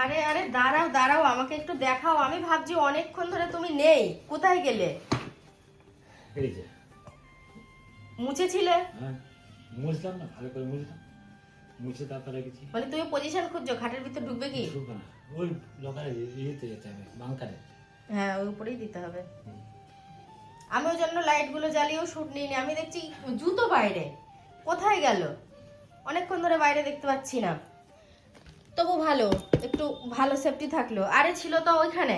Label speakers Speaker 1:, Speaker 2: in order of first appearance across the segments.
Speaker 1: আরে আরে দাঁড়াও দাঁড়াও, আমাকে একটু দেখাও। আমি ভাবছি অনেকক্ষণ ধরে তুমি নেই, কোথায় গেলে?
Speaker 2: এই যে
Speaker 1: মুছেছিলে?
Speaker 2: হ্যাঁ, মুছলাম না, ভালো করে মুছলাম, মুছে তারপরে রেখেছি।
Speaker 1: মানে তুমি পজিশন খুঁজছো, খাটের ভিতর ঢুকবে কি?
Speaker 2: ঢুকবে না, ওই লোকালে ইয়েতে যেতে হবে, বাংকারে।
Speaker 1: হ্যাঁ, ওই উপরেই দিতে হবে। আমি ওই জন্য লাইটগুলো জ্বালিয়েও শুট নিইনি। আমি দেখছি জুতো বাইরে, কোথায় গেল? অনেকক্ষণ ধরে বাইরে দেখতে পাচ্ছি না। তবু ভালো, একটু ভালো সেফটি থাকলো। আরে ছিল তো ওইখানে,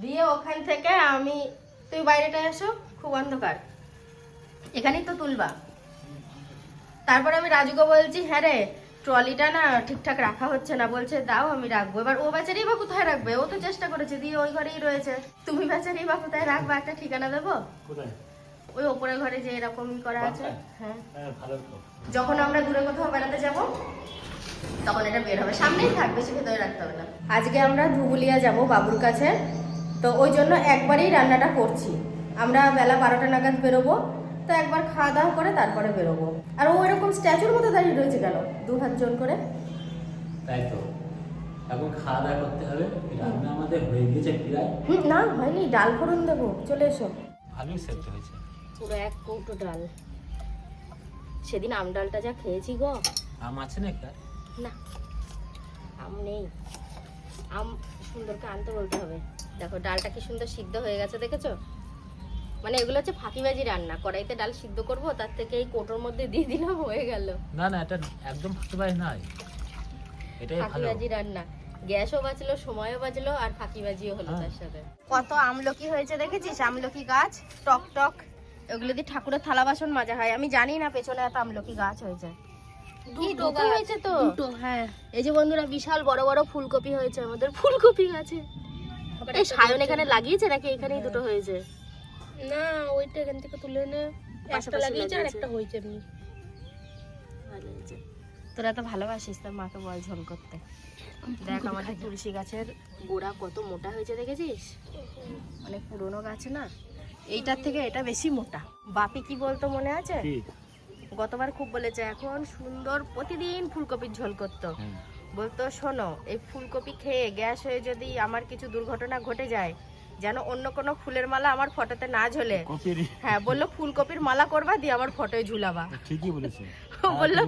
Speaker 1: দিয়ে ওখান থেকে আমি, তুই বাইরেটায় এসো, খুব অন্ধকার, এখানেই তো তুলবা। তারপরে আমি রাজুকে বলছি, হ্যাঁ রে ট্রলিটা না ঠিকঠাক রাখা হচ্ছে না। বলছে দাও আমি রাখবো। এবার ও বেচারি বা কোথায় রাখবে? ও তো চেষ্টা করেছে, দিয়ে ওই ঘরেই রয়েছে। তুমি বেচারি বা কোথায় রাখবা? একটা ঠিকানা দেবো?
Speaker 2: কোথায়?
Speaker 1: ওই ওপরের ঘরে যে এরকম করা আছে। হ্যাঁ,
Speaker 2: ভালো তো।
Speaker 1: যখন আমরা দূরে কোথাও বেড়াতে যাব তখন এটা বের হবে, সামনেই থাকবে, বেশি ভেতরে রাখতে হবে না। আজকে আমরা ধুবুলিয়া যাব বাবুর কাছে, তো ওই জন্য একবারেই রান্নাটা করছি। আমরা বেলা 12টা নাগাদ বেরোবো, তো একবার খাওয়া দাওয়া করে তারপরে বেরোবো। আর ও এরকম স্ট্যাচুর মতো দাঁড়িয়ে রয়েছে কেন, দু হাত জোন করে?
Speaker 2: তাই তো, এখন খাওয়া দাওয়া করতে হবে। রান্না আমাদের হয়ে গেছে প্রায়।
Speaker 1: না হয়নি, ডাল ফোড়ন দেবো, চলে এসো।
Speaker 2: ভালোই সেদ্ধ হয়েছে।
Speaker 1: পুরো 1 কৌটো ডাল। সেদিন আম ডালটা যা খেয়েছি গো।
Speaker 2: আম আছে না একটা?
Speaker 1: না, আম নেই। আম সুন্দরকে আনতে বলতে হবে। দেখো ডালটা কি সুন্দর সিদ্ধ হয়ে গেছে, দেখেছো? মানে এগুলো হচ্ছে ফাঁকিবাজি রান্না। কড়াইতে ডাল সিদ্ধ করব, তার থেকে এই কোটোর মধ্যে দিয়ে দিলাম, হয়ে গেল।
Speaker 2: না না, এটা একদম ফাঁকিবাজি নয়, এটাই ভালো।
Speaker 1: ফাঁকিবাজি রান্না, গ্যাসও বাঁচলো, সময়ও বাঁচলো, আর ফাঁকিবাজিও হলো তার সাথে। কত আমলকি হয়েছে দেখেছিস? আমলকি গাছ, টক টক, এগুলো দিয়ে ঠাকুরের থালা বাসন মাজা হয়। আমি জানি না পেছনে এত আমলকি গাছ হয়েছে। কি দুটো হয়েছে তো? দুটো, হ্যাঁ। এই যে বন্ধুরা, বিশাল বড় বড় ফুলকপি হয়েছে আমাদের, ফুলকপি গাছে। এই সায়ন এখানে লাগিয়েছে নাকি এখানেই দুটো হয়েছে?
Speaker 3: না, ওইটা এখান থেকে তুলে এনে একটা লাগিয়েছে আর একটা হয়েছে এমনি।
Speaker 1: ভালো হয়েছে। তোরা তো ভালোবাসিস, তোর মাকে বল ঝোল করতে। দেখ আমাদের তুলসী গাছের গোড়া কত মোটা হয়েছে, দেখেছিস? অনেক পুরনো গাছ না, এইটার থেকে এটা বেশি মোটা। বাপি কি বলতো মনে আছে? গতবার খুব বলেছে, এখন সুন্দর প্রতিদিন ফুলকপির ঝোল করতো। বলতো শোনো, এই ফুলকপি খেয়ে গ্যাস হয়ে যদি আমার কিছু দুর্ঘটনা ঘটে যায়, যেন অন্য কোনো ফুলের মালা আমার ফটোতে না ঝোলে। হ্যাঁ, বললো ফুলকপির মালা করবা, দিয়ে আমার ফটোয় ঝুলাবা।
Speaker 2: ঠিকই বলেছে।
Speaker 1: বললো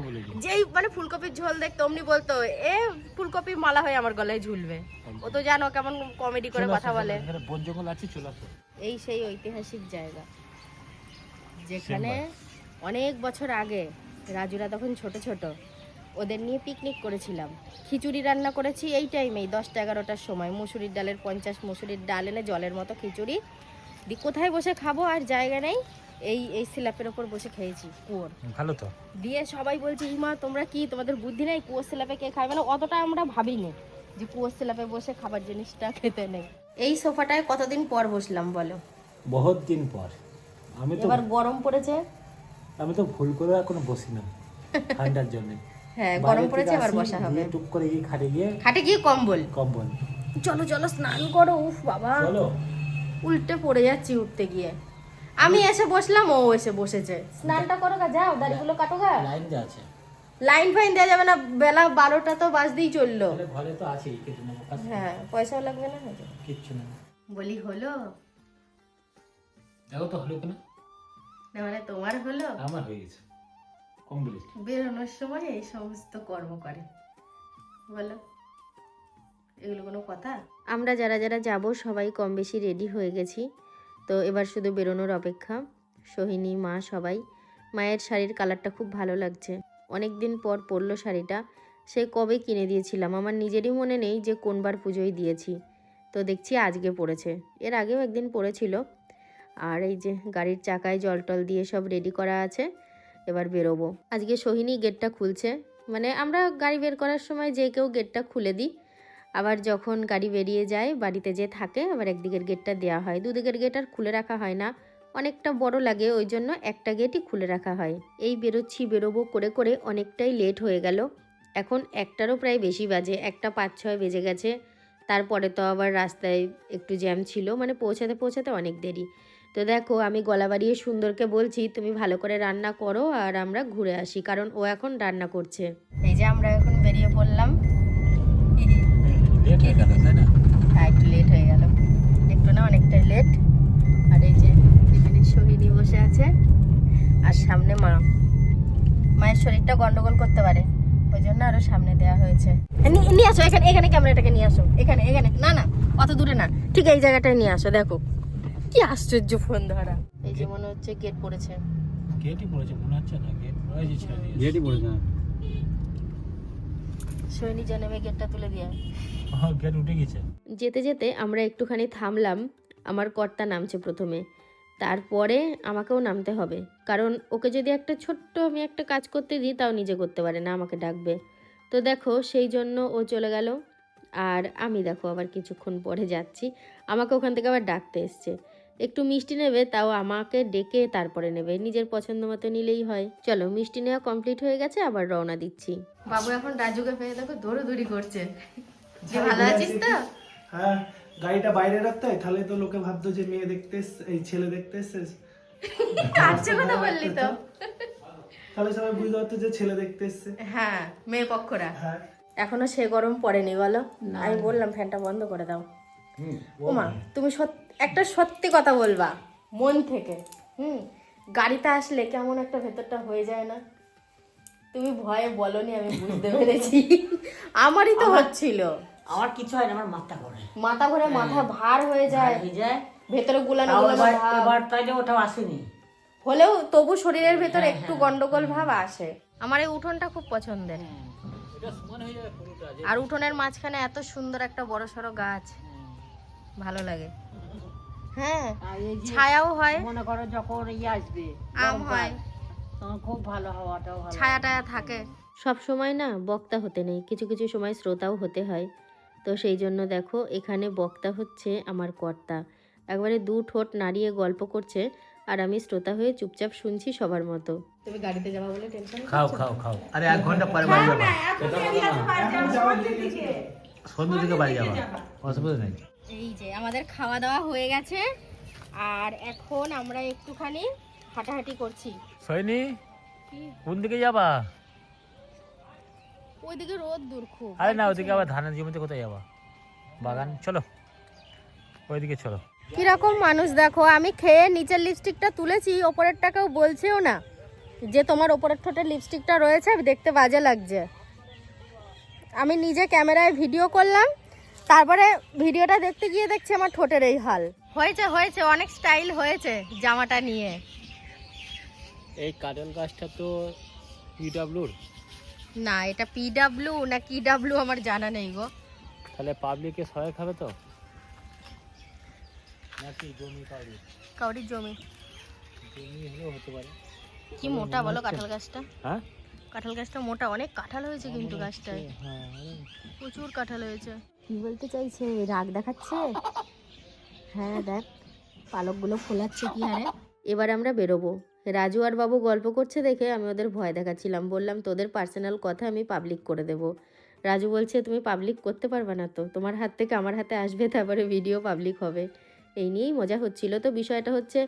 Speaker 1: যেই মানে ফুলকপির ঝোল দেখতো অমনি বলতো, এ ফুলকপির মালা হয়ে আমার গলায় ঝুলবে। ও তো জানো কেমন কমেডি করে কথা বলে।
Speaker 2: বন জঙ্গল আছে, চলে আসো।
Speaker 1: এই সেই ঐতিহাসিক জায়গা যেখানে অনেক বছর আগে রাজুরা তখন ছোট ছোট, ওদের নিয়ে পিকনিক করেছিলাম। খিচুড়ি রান্না করেছি এই টাইমেই 10টা-11টার সময়। মুসুরির ডালের 50 মুসুরির ডাল এনে জলের মতো খিচুড়ি দি, কোথায় বসে খাবো আর জায়গা নেই, এই এই স্ল্যাপের ওপর বসে খেয়েছি, কুয়োর।
Speaker 2: ভালো তো।
Speaker 1: দিয়ে সবাই বলছে, ইমা তোমরা কি, তোমাদের বুদ্ধি নেই, কুয়োর স্ল্যাপে কে খায়? মানে অতটা আমরা ভাবিনি যে কুয়োর স্ল্যাপে বসে খাবার জিনিসটা খেতে নেই। এই সোফাটায় কতদিন পর বসলাম বলো?
Speaker 2: বহুত দিন পর। আমি তো
Speaker 1: এবার গরম পড়েছে,
Speaker 2: আমি তো ভুল করে এখনো বসি না ঠান্ডার জন্য।
Speaker 1: হ্যাঁ গরম পড়েছে, এবার বসা হবে।
Speaker 2: টুক করে গিয়ে
Speaker 1: খাটে গিয়ে কম্বল।
Speaker 3: চলো চলো স্নান করো। উফ বাবা,
Speaker 2: চলো।
Speaker 1: উল্টে পড়ে যাচ্ছি উঠতে গিয়ে। আমি এসে বসলাম, ও এসে বসেছে। স্নানটা করো গা, যাও দাড়িগুলো কাটো গা।
Speaker 2: লাইন যা আছে,
Speaker 1: লাইন ফাইন দেওয়া যাবে না, বেলা 12টা তো বাজতেই চললো।
Speaker 2: ঘরে তো আছেই, কেটে নেবো।
Speaker 1: হ্যাঁ, পয়সাও লাগবে না।
Speaker 2: কিচ্ছু না।
Speaker 1: বলি হলো
Speaker 2: দেখো তো হলো কিনা।
Speaker 1: না, মানে তোমার হলো?
Speaker 2: আমার হয়ে গেছে কমপ্লিট।
Speaker 1: বেরোনোর সময় এই সমস্ত কর্ম করে, বলো এগুলো কোনো কথা? আমরা যারা যারা যাব সবাই কম বেশি রেডি হয়ে গেছি, তো এবার শুধু বেরোনোর অপেক্ষা। সোহিনী, মা, সবাই। মায়ের শাড়ির কালারটা খুব ভালো লাগছে, অনেক দিন পর পরলো শাড়িটা। সে কবে কিনে দিয়েছিলাম, আমার নিজেরই মনে নেই যে কোনবার পুজোয় দিয়েছি। তো দেখছি আজকে পড়েছে, এর আগেও একদিন পড়েছিল। আর এই যে গাড়ির চাকায় জল টল দিয়ে সব রেডি করা আছে, এবার বেরোবো। আজকে সোহিনী গেটটা খুলছে, মানে আমরা গাড়ি বের করার সময় যে কেউ গেটটা খুলে দিই, আবার যখন গাড়ি বেরিয়ে যায় বাড়িতে যে থাকে, আবার একদিকের গেটটা দেওয়া হয়। দুদিকের গেট আর খুলে রাখা হয় না, অনেকটা বড় লাগে, ওই জন্য একটা গেটই খুলে রাখা হয়। এই বেরোবো করে করে অনেকটাই লেট হয়ে গেল। এখন 1টারও প্রায় বেশি বাজে, 1টা 5-6 বেজে গেছে। তারপরে তো আবার রাস্তায় একটু জ্যাম ছিল, মানে পৌঁছাতে অনেক দেরি। তো দেখো আমি গলা বাড়িয়ে সুন্দরকে বলছি, তুমি ভালো করে রান্না করো আর আমরা ঘুরে আসি, কারণ ও এখন রান্না করছে। এই যে আমরা এখন বেরিয়ে পড়লাম। বসে আছে আর সামনে মা। মায়ের শরীরটা গন্ডগোল করতে পারে, ওই জন্য আরো সামনে দেওয়া হয়েছে। নিয়ে আসো এখানে, এখানে ক্যামেরাটাকে নিয়ে আসো, এখানে এখানে, না না অত দূরে না, ঠিক এই জায়গাটায় নিয়ে আসো। দেখো কি আশ্চর্য ফোন ধরা। এই যে মনে হচ্ছে গেট পড়েছে।
Speaker 2: গেটই পড়েছে মনে হচ্ছে না, গেট পড়েছে, ছেড়ে দিয়ে গেটই পড়েছে।
Speaker 1: সৈনি জানাবে গেটটা তুলে দিয়ে।
Speaker 2: হ্যাঁ গেট উঠে গেছে।
Speaker 1: যেতে যেতে আমরা একটুখানি থামলাম। আমার কর্তা নামছে প্রথমে, তারপরে আমাকেও নামতে হবে, কারণ ওকে যদি একটা ছোট্ট আমি একটা কাজ করতে দিই তাও নিজে করতে পারে না, আমাকে ডাকবে। তো দেখো সেই জন্য ও চলে গেল, আর আমি দেখো আবার কিছুক্ষণ পরে যাচ্ছি। আমাকে ওখান থেকে আবার ডাকতে এসছে, একটু মিষ্টি নেবে, তাও আমাকে ডেকে তারপরে নেবে, নিজের পছন্দ মতো নিলেই হয়। চলো মিষ্টি নেওয়া কমপ্লিট হয়ে গেছে, আবার রওনা দিচ্ছি। বাবু এখন রাজুকে পেয়ে দেখো দৌড়ি করছে। যে ভালো আছিস তো?
Speaker 4: হ্যাঁ, গাড়িটা বাইরে রাখতে হয়, তাহলে তো লোকে ভাবতো যে মেয়ে দেখতে এই ছেলে দেখতে এসেছিস।
Speaker 1: আচ্ছা কথা বললি তো।
Speaker 4: তাহলে সবাই বুঝতে পারতো যে ছেলে দেখতে এসছে।
Speaker 1: হ্যাঁ, মেয়ে পক্ষরা।
Speaker 4: হ্যাঁ,
Speaker 1: এখনো সে গরম পড়েনি বলো? আমি বললাম ফ্যানটা বন্ধ করে দাও। ওমা তুমি একটা সত্যি কথা বলবা মন থেকে। গাড়িতে আসলে কেমন একটা ভেতরটা হয়ে যায় না? তুমি ভয়ে বলনি, আমি বুঝতে পেরেছি। আমারই তো হচ্ছিল।
Speaker 5: আমার কিছু হয় না, আমার মাথা ঘোরে,
Speaker 1: মাথা ভার হয়ে যায়, ভেতরে গুলানো ভাব।
Speaker 5: এবার তাইলে ওটাও আসেনি,
Speaker 1: হলেও তবু শরীরের ভেতরে একটু গন্ডগোল ভাব আসে। আমার এই উঠোনটা খুব পছন্দের, আর উঠোনের মাঝখানে এত সুন্দর একটা বড় সড়ো গাছ, ভালো লাগে। হ্যাঁ, ছায়াও হয়,
Speaker 5: মনে করো যখন আসবে
Speaker 1: আম হয়,
Speaker 5: তখন খুব ভালো, হাওয়াটাও ভালো,
Speaker 1: ছায়া টায়া থাকে। সব সময় না বক্তা হতে নেই, কিছু কিছু সময় শ্রোতাও হতে হয়। তো সেই জন্য দেখো এখানে বক্তা হচ্ছে আমার কর্তা, একবারে দু ঠোঁট নাড়িয়ে গল্প করছে, আর আমি শ্রোতা হয়ে চুপচাপ শুনছি সবার মতো। তুমি গাড়িতে যাবা বলে টেনশন
Speaker 2: খাও খাও খাও, আরে 1 ঘন্টা পরে বাড়ি যাবা, সন্ধ্যা থেকে বাড়ি যাবা, অসুবিধা নেই।
Speaker 1: এই যে আমাদের খাওয়া দাওয়া হয়ে গেছে, আর এখন আমরা একটুখানি হাঁটাহাঁটি করছি।
Speaker 2: সৈনি কোন দিকে যাবা?
Speaker 1: ওইদিকে রোদ দূর খুব।
Speaker 2: আরে না, ওদিকে আবার ধানের জমিতে কোথায় যাবা? বাগান, চলো ওইদিকে চলো।
Speaker 1: কিরকম মানুষ দেখো, আমি খেয়ে নিচের লিপস্টিকটা তুলেছি, ওপরেরটা কেউ বলছেও না যে তোমার ওপরের ঠোঁটের লিপস্টিকটা রয়েছে, দেখতে বাজে লাগছে। আমি নিজে ক্যামেরায় ভিডিও করলাম, তারপরে ভিডিওটা দেখতে গিয়ে দেখছি আমার ঠোঁটের এই হাল হয়েছে। হয়েছে অনেক স্টাইল হয়েছে জামাটা নিয়ে।
Speaker 2: এই কাঁঠাল গাছটা তো পিডব্লিউর
Speaker 1: না, এটা পিডব্লিউ না কিডব্লিউ আমার জানা নেই গো।
Speaker 2: তাহলে পাবলিকে সবাই খাবে তো নাকি জমি
Speaker 1: কাউরির জমি?
Speaker 2: জমি হলেও হতে পারে।
Speaker 1: কি মোটা বলো কাঁঠাল গাছটা?
Speaker 2: হ্যাঁ
Speaker 1: কাঁঠাল গাছটা মোটা, অনেক কাঁঠাল হয়েছে কিন্তু গাছটায়, প্রচুর কাঁঠাল হয়েছে। কি বলতে চাইছে? রাগ দেখাচ্ছে? হ্যাঁ দেখ পালকগুলো ফোলাচ্ছে কি হারে। এবার আমরা বেরোবো। রাজু আর বাবু গল্প করছে দেখে আমি ওদের ভয় দেখাচ্ছিলাম, বললাম তোদের পার্সোনাল কথা আমি পাবলিক করে দেব। রাজু বলছে তুমি পাবলিক করতে পারবে না তো, তোমার হাত থেকে আমার হাতে আসবে, তারপরে ভিডিও পাবলিক হবে। এই নিয়েই মজা হচ্ছিল। তো বিষয়টা হচ্ছে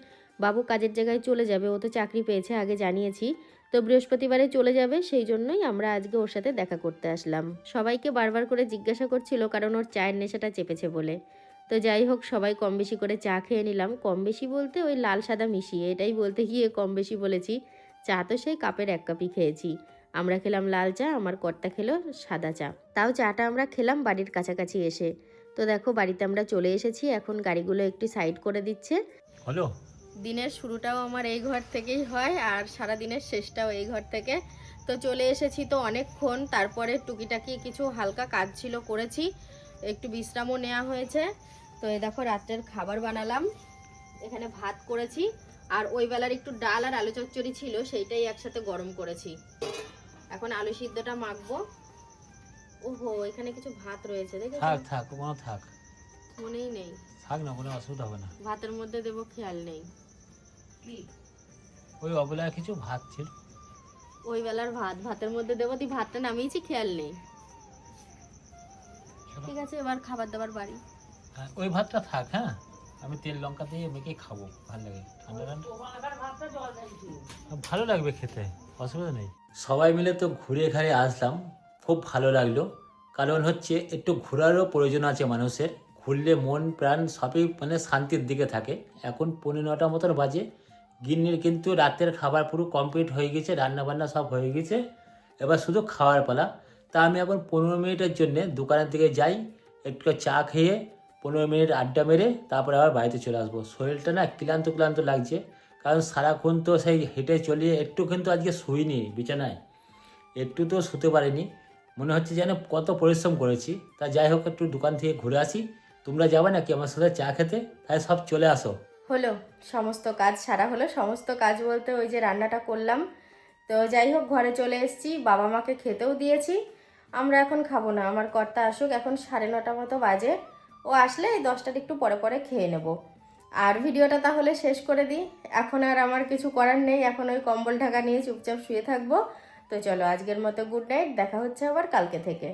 Speaker 1: বাবু কাজের জায়গায় চলে যাবে, ও তো চাকরি পেয়েছে আগে জানিয়েছি, তো বৃহস্পতিবারে চলে যাবে, সেই জন্যই আমরা আজকে ওর সাথে দেখা করতে আসলাম। সবাইকে বারবার করে জিজ্ঞাসা করছিল, কারণ ওর চায়ের নেশাটা চেপেছে বলে। তো যাই হোক সবাই কম বেশি করে চা খেয়ে নিলাম, কম বেশি বলতে ওই লাল সাদা মিশিয়ে, এটাই বলতে গিয়ে কম বেশি বলেছি। চা তো সেই কাপের 1 কাপই খেয়েছি। আমরা খেলাম লাল চা, আমার কর্তা খেলো সাদা চা, তাও চাটা আমরা খেলাম বাড়ির কাছাকাছি এসে। তো দেখো বাড়িতে আমরা চলে এসেছি, এখন গাড়িগুলো একটু সাইড করে দিচ্ছে।
Speaker 2: হলো
Speaker 1: দিনের শুরুটাও আমার এই ঘর থেকেই হয়, আর সারা দিনের শেষটাও এই ঘর থেকে। তো চলে এসেছি তো অনেকক্ষণ, তারপরে টুকিটাকি কিছু হালকা কাজ ছিল করেছি, একটু বিশ্রামও নেওয়া হয়েছে। তো এই দেখো রাত্রের খাবার বানালাম, এখানে ভাত করেছি, আর ওই বেলার একটু ডাল আর আলু চচ্চড়ি ছিল, সেইটাই একসাথে গরম করেছি। এখন আলু সিদ্ধটা মাখবো। ওহো এখানে কিছু ভাত রয়েছে, দেখেছো?
Speaker 2: থাক থাক কোনো থাক,
Speaker 1: মনেই নেই।
Speaker 2: থাক না, কোনো অসুবিধা হবে না।
Speaker 1: ভাতের মধ্যে দেবো খেয়াল নেই।
Speaker 2: ওই অবলায় কিছু ভাত ছিল,
Speaker 1: ওই বেলার ভাতের মধ্যে দেবো, তুই ভাতটা নামিয়েছি খেয়াল নেই। ঠিক আছে এবার খাবার দাবার বাড়ি।
Speaker 2: হ্যাঁ, ওই ভাতটা থাক। হ্যাঁ আমি তেল লঙ্কা দিয়ে মেখে খাবো, ভালো লাগে, ঠান্ডা ঠান্ডা ভালো লাগবে খেতে, অসুবিধা নেই। সবাই মিলে তো ঘুরে ঘাড়ে আসলাম, খুব ভালো লাগলো। কারণ হচ্ছে একটু ঘোরারও প্রয়োজন আছে মানুষের, ঘুরলে মন প্রাণ সবই মানে শান্তির দিকে থাকে। এখন 9:45 মতন বাজে, গিন্নির কিন্তু রাতের খাবার পুরো কমপ্লিট হয়ে গেছে, রান্না বান্না সব হয়ে গেছে, এবার শুধু খাওয়ার পালা। তা আমি এখন 15 মিনিটের জন্যে দোকানের দিকে যাই, একটু চা খেয়ে 15 মিনিট আড্ডা মেরে তারপরে আবার বাড়িতে চলে আসবো। শরীরটা না ক্লান্ত ক্লান্ত লাগছে, কারণ সারাক্ষণ তো সেই হেঁটে চলিয়ে একটু কিন্তু আজকে শুইনি বিছানায়, একটু তো শুতে পারিনি, মনে হচ্ছে যেন কত পরিশ্রম করেছি। তা যাই হোক, একটু দোকান থেকে ঘুরে আসি। তোমরা যাবে নাকি আমার সাথে চা খেতে? তাই সব চলে আসো।
Speaker 1: হলো সমস্ত কাজ সারা হলো, সমস্ত কাজ বলতে ওই যে রান্নাটা করলাম। তো যাই হোক, ঘরে চলে এসেছি, বাবা মাকে খেতেও দিয়েছি। আমরা এখন খাবো না, আমার কর্তা আসুক, এখন 9:30 মতো বাজে। ও আসলে এই 10টার একটু পরে পরে খেয়ে নেব। আর ভিডিওটা তাহলে শেষ করে দিই। এখন আর আমার কিছু করার নেই, এখন ওই কম্বল ঢাকা নিয়ে চুপচাপ শুয়ে থাকবো। তো চলো আজকের মতো গুড নাইট, দেখা হচ্ছে আবার কালকে থেকে।